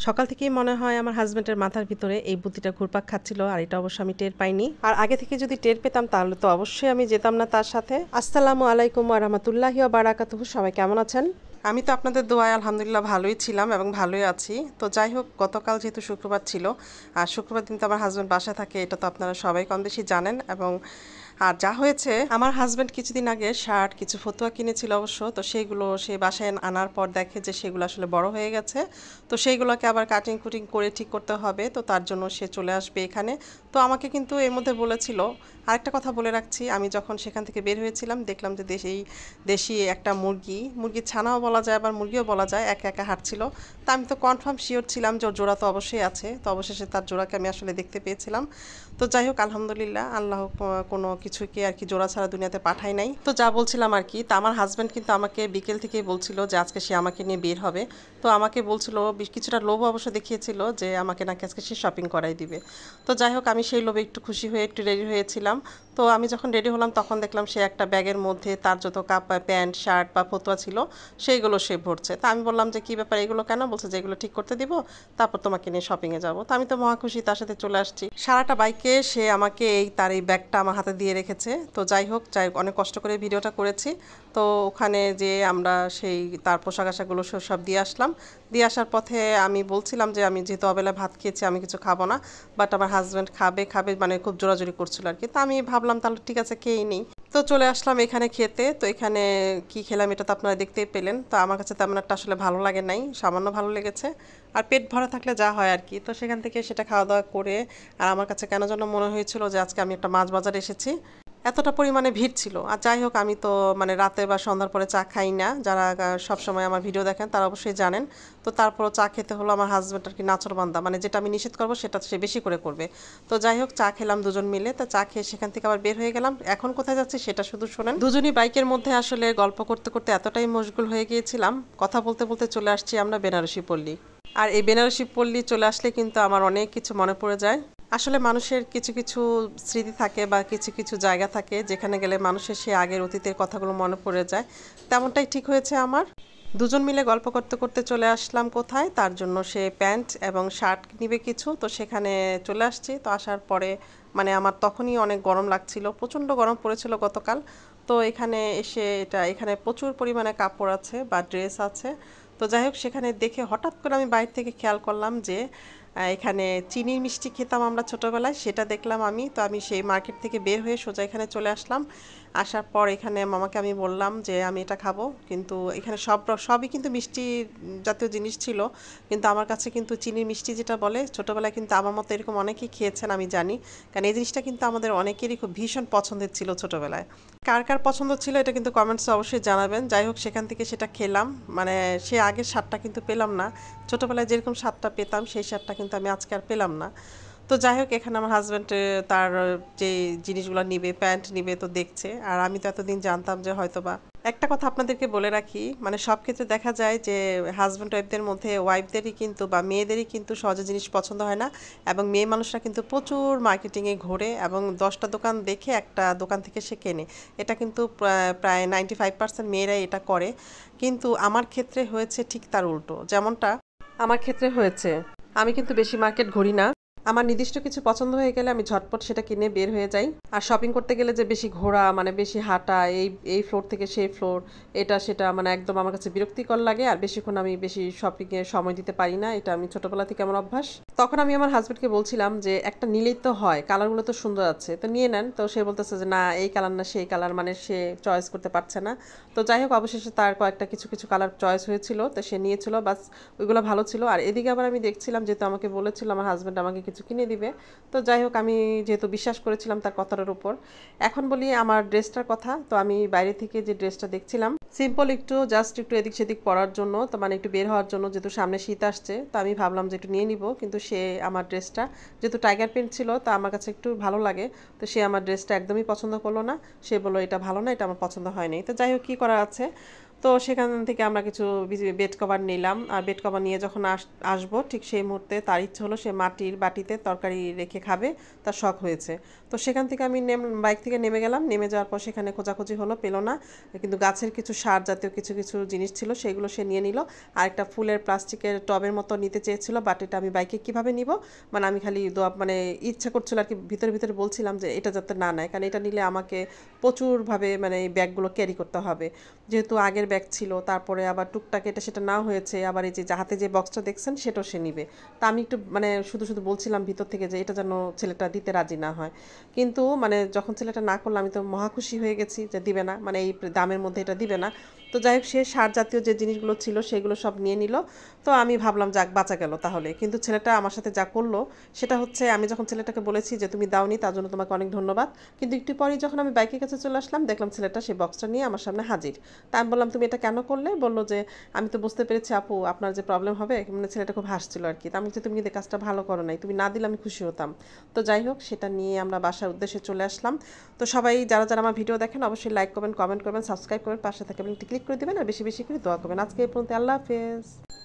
সকাল থেকেই মনে হয় আমার হাসব্যান্ডের মাথার ভিতরে এই বুদ্ধিটা ঘুরপাক খাচ্ছিল, আর এটা অবশ্য আমি টের পাইনি। আর আগে থেকে যদি টের পেতাম তাহলে তো অবশ্যই আমি যেতাম না তার সাথে। আসসালামু আলাইকুম ওয়া রাহমাতুল্লাহি ওয়া বারাকাতুহু। সবাই কেমন আছেন? আমি তো আপনাদের দোয়ায় আলহামদুলিল্লাহ ভালোই ছিলাম এবং ভালোই আছি। তো যাই হোক, গতকাল যেহেতু শুক্রবার ছিল, আর শুক্রবার দিন তো আমার হাজব্যান্ড বাসায় থাকে, এটা তো আপনারা সবাই কম বেশি জানেন। এবং আর যা হয়েছে, আমার হাজব্যান্ড কিছুদিন আগে শার্ট কিছু ফতুয়া কিনেছিল অবশ্য, তো সেইগুলো সে বাসায় আনার পর দেখে যে সেগুলো আসলে বড় হয়ে গেছে। তো সেইগুলোকে আবার কাটিং কুটিং করে ঠিক করতে হবে, তো তার জন্য সে চলে আসবে এখানে। তো আমাকে কিন্তু এর মধ্যে বলেছিল, আরেকটা কথা বলে রাখছি, আমি যখন সেখান থেকে বের হয়েছিলাম দেখলাম যে দেশি একটা মুরগির ছানাও বলা যায় আবার মুরগিও বলা যায়, একা একা হাঁটছিল। তা আমি তো কনফার্ম শিওর ছিলাম যে ওর জোড়া তো অবশ্যই আছে। তো অবশেষে তার জোড়াকে আমি আসলে দেখতে পেয়েছিলাম। তো যাই হোক, আলহামদুলিল্লাহ, আল্লাহ কোনো কিছুকে আর কি জোড়া ছাড়া দুনিয়াতে পাঠায় নাই। তো যা বলছিলাম আর কি, তা আমার হাজব্যান্ড কিন্তু আমাকে বিকেল থেকেই বলছিল যে আজকে সে আমাকে নিয়ে বের হবে। তো আমাকে বলছিল, কিছুটা লোভ অবশ্য দেখিয়েছিল যে আমাকে নাকি আজকে সে শপিং করাই দিবে। তো যাই হোক, আমি সেই লোভে একটু খুশি হয়ে একটু রেডি হয়েছিলাম। তো আমি যখন রেডি হলাম তখন দেখলাম সে একটা ব্যাগের মধ্যে তার যত কাপ বা প্যান্ট শার্ট বা ফতুয়া ছিল সেইগুলো সে ভরছে। তা আমি বললাম যে কী ব্যাপার, এগুলো কেন? বলছে যে এগুলো ঠিক করতে দিব, তারপর তোমাকে নিয়ে শপিংয়ে যাবো। তো আমি তো মহা খুশি, তার সাথে চলে আসছি। সারাটা বাইকে সে আমাকে তার এই ব্যাগটা আমার হাতে দিয়ে রেখেছে। তো যাই হোক, অনেক কষ্ট করে ভিডিওটা করেছি। তো ওখানে যে আমরা সেই তার পোশাক আশাকগুলো সব দিয়ে আসলাম। দিয়ে আসার পথে আমি বলছিলাম যে আমি যেহেতু অবেলা ভাত খেয়েছি, আমি কিছু খাবো না, বাট আমার হাজব্যান্ড খাবে খাবে মানে খুব জোরাজোরি করছিল আর কি। তো আমি ভাবলাম তাহলে ঠিক আছে, খেয়েই নিই। তো চলে আসলাম এখানে খেতে। তো এখানে কি খেলাম এটা তো আপনারা দেখতেই পেলেন। তো আমার কাছে তেমন একটা আসলে ভালো লাগে নাই, সামান্য ভালো লেগেছে। আর পেট ভরা থাকলে যা হয় আর কি। তো সেখান থেকে সেটা খাওয়া দাওয়া করে, আর আমার কাছে কেন যেন মনে হয়েছিল যে আজকে আমি একটা মাছ বাজারে এসেছি, এতটা পরিমাণে ভিড় ছিল। আর যাই হোক, আমি তো মানে রাতে বা সন্ধ্যার পরে চা খাই না, যারা সব সময় আমার ভিডিও দেখেন তারা অবশ্যই জানেন। তো তারপরও চা খেতে হলো। আমার হাজব্যান্ড আর কি নাছোড়বান্দা, মানে যেটা আমি নিষেধ করবো সেটা সে বেশি করে করবে। তো যাই হোক, চা খেলাম দুজন মিলে। তো চা খেয়ে সেখান থেকে আবার বের হয়ে গেলাম। এখন কোথায় যাচ্ছি সেটা শুধু শোনেন। দুজনই বাইকের মধ্যে আসলে গল্প করতে করতে এতটাই মশগুল হয়ে গিয়েছিলাম, কথা বলতে বলতে চলে আসছি আমরা বেনারসি পল্লী। আর এই বেনারসি পল্লী চলে আসলে কিন্তু আমার অনেক কিছু মনে পড়ে যায়। আসলে মানুষের কিছু কিছু স্মৃতি থাকে বা কিছু কিছু জায়গা থাকে যেখানে গেলে মানুষের সে আগের অতীতের কথাগুলো মনে পড়ে যায়। তেমনটাই ঠিক হয়েছে আমার। দুজন মিলে গল্প করতে করতে চলে আসলাম কোথায়, তার জন্য সে প্যান্ট এবং শার্ট নিবে কিছু, তো সেখানে চলে আসছি। তো আসার পরে মানে আমার তখনই অনেক গরম লাগছিল, প্রচণ্ড গরম পড়েছিল গতকাল। তো এখানে এসে এখানে প্রচুর পরিমাণে কাপড় আছে বা ড্রেস আছে। তো যাই হোক, সেখানে দেখে হঠাৎ করে আমি বাইরে থেকে খেয়াল করলাম যে এখানে চিনির মিষ্টি খেতাম আমরা ছোটোবেলায়, সেটা দেখলাম আমি। তো আমি সেই মার্কেট থেকে বের হয়ে সোজা এখানে চলে আসলাম। আসার পর এখানে মামাকে আমি বললাম যে আমি এটা খাবো, কিন্তু এখানে সবই কিন্তু মিষ্টি জাতীয় জিনিস ছিল। কিন্তু আমার কাছে কিন্তু চিনির মিষ্টি যেটা বলে, ছোটোবেলায় কিন্তু আমার মতো এরকম অনেকেই খেয়েছেন আমি জানি, কারণ এই জিনিসটা কিন্তু আমাদের অনেকেরই খুব ভীষণ পছন্দের ছিল ছোটোবেলায়। কার কার পছন্দ ছিল এটা কিন্তু কমেন্টসে অবশ্যই জানাবেন। যাই হোক, সেখান থেকে সেটা খেলাম, মানে সে আগের স্বাদটা কিন্তু পেলাম না। ছোটোবেলায় যেরকম স্বাদটা পেতাম সেই স্বাদটা কিন্তু আমি আজকে আর পেলাম না। তো যাই হোক, এখানে আমার হাজব্যান্ড তার যে জিনিসগুলো নিবে, প্যান্ট নিবে, তো দেখছে। আর আমি তো এতদিন জানতাম যে হয়তোবা একটা কথা আপনাদেরকে বলে রাখি, মানে সব ক্ষেত্রে দেখা যায় যে হাজব্যান্ড ওয়াইফদের মধ্যে ওয়াইফদেরই কিন্তু বা মেয়েদেরই কিন্তু সহজে জিনিস পছন্দ হয় না। এবং মেয়ে মানুষরা কিন্তু প্রচুর মার্কেটিংয়ে ঘোরে এবং 10টা দোকান দেখে একটা দোকান থেকে সে কেনে। এটা কিন্তু প্রায় 95% মেয়েরাই এটা করে। কিন্তু আমার ক্ষেত্রে হয়েছে ঠিক তার উল্টো। যেমনটা আমার ক্ষেত্রে হয়েছে, আমি কিন্তু বেশি মার্কেট ঘুরি না। আমার নির্দিষ্ট কিছু পছন্দ হয়ে গেলে আমি ঝটপট সেটা কিনে বের হয়ে যাই। আর শপিং করতে গেলে যে বেশি ঘোরা, মানে বেশি হাঁটা, এই ফ্লোর থেকে সেই ফ্লোর, এটা সেটা মানে একদম আমার কাছে বিরক্তিকর লাগে। আর বেশিক্ষণ আমি বেশি শপিংয়ে সময় দিতে পারি না, এটা আমি ছোটবেলা থেকে আমার অভ্যাস। তখন আমি আমার হাজব্যান্ডকে বলছিলাম যে একটা নিলেই তো হয়, কালারগুলো তো সুন্দর আছে, তো নিয়ে নেন। তো সে বলতেছে যে না, এই কালার না সেই কালার, মানে সে চয়েস করতে পারছে না। তো যাই হোক, অবশেষে তার কয়েকটা কিছু কিছু কালার চয়েস হয়েছিল, তো সে নিয়েছিল, বাস ওইগুলো ভালো ছিল। আর এদিকে আবার আমি দেখছিলাম, যেহেতু আমাকে বলেছিল আমার হাজব্যান্ড আমাকে কিছু কিনে দিবে, তো যাই হোক, আমি যেহেতু বিশ্বাস করেছিলাম তার কথাটার উপর। এখন বলি আমার ড্রেসটার কথা। তো আমি বাইরে থেকে যে ড্রেসটা দেখছিলাম, সিম্পল একটু, জাস্ট একটু এদিক সেদিক পরার জন্য, তো মানে একটু বের হওয়ার জন্য, যেহেতু সামনে শীত আসছে, তো আমি ভাবলাম যে একটু নিয়ে নিব। কিন্তু সে আমার ড্রেসটা, যেহেতু টাইগার প্রিন্ট ছিল, তা আমার কাছে একটু ভালো লাগে, তো সে আমার ড্রেসটা একদমই পছন্দ করলো না। সে বললো এটা ভালো না, এটা আমার পছন্দ হয়নি। তো যাই হোক, কী করা আছে। তো সেখান থেকে আমরা কিছু বেড কভার নিলাম, আর বেড কভার নিয়ে যখন আসবো ঠিক সেই মুহূর্তে তার ইচ্ছে হলো সে মাটির বাটিতে তরকারি রেখে খাবে, তার শখ হয়েছে। তো সেখান থেকে আমি বাইক থেকে নেমে গেলাম, নেমে যাওয়ার পর সেখানে খোঁজাখুঁজি হলো, পেলো না, কিন্তু গাছের কিছু সার জাতীয় কিছু কিছু জিনিস ছিল সেগুলো সে নিয়ে নিল। আর একটা ফুলের প্লাস্টিকের টবের মতো নিতে চেয়েছিল, বাট এটা আমি বাইকে কীভাবে নিব, মানে আমি খালি মানে ইচ্ছা করছিল আর কি, ভিতরে ভিতরে বলছিলাম যে এটা যাতে না নেয়, কারণ এটা নিলে আমাকে প্রচুরভাবে মানে এই ব্যাগগুলো ক্যারি করতে হবে, যেহেতু আগের ব্যাগ ছিল, তারপরে আবার টুকটাক এটা সেটা না হয়েছে, আবার এই যে হাতে যে বক্সটা দেখছেন সেটাও সে নিবে। তা আমি একটু মানে শুধু শুধু বলছিলাম ভিতর থেকে যে এটা যেন ছেলেটা দিতে রাজি না হয়, কিন্তু মানে যখন ছেলেটা না করলো আমি তো মহা খুশি হয়ে গেছি যে দিবে না, মানে এই দামের মধ্যে এটা দিবে না। তো যাই হোক, সে সার জাতীয় যে জিনিসগুলো ছিল সেগুলো সব নিয়ে নিল। তো আমি ভাবলাম যাক বাঁচা গেল তাহলে, কিন্তু ছেলেটা আমার সাথে যা করলো সেটা হচ্ছে, আমি যখন ছেলেটাকে বলেছি যে তুমি দাওনি তার জন্য তোমাকে অনেক ধন্যবাদ, কিন্তু একটু পরেই যখন আমি বাইকের কাছে চলে আসলাম দেখলাম ছেলেটা সেই বক্সটা নিয়ে আমার সামনে হাজির। তা আমি বললাম তুমি এটা কেন করলে? বললো যে আমি তো বুঝতে পেরেছি আপু আপনার যে প্রবলেম হবে, মানে ছেলেটা খুব হাসছিল আর কি। তা আমি যে তুমি কিন্তু কাজটা ভালো করো নাই, তুমি না দিলে আমি খুশি হতাম। তো যাই হোক, সেটা নিয়ে আমরা বাসার উদ্দেশ্যে চলে আসলাম। তো সবাই যারা যারা আমার ভিডিও দেখেন অবশ্যই লাইক করবেন, কমেন্ট করবেন, সাবস্ক্রাইব করবেন, পাশে থাকা বেলটি ক্লিক করে দেবেন, আর বেশি বেশি করে দোয়া করবেন। আজকে এই পর্যন্ত, আল্লাহ হাফেজ।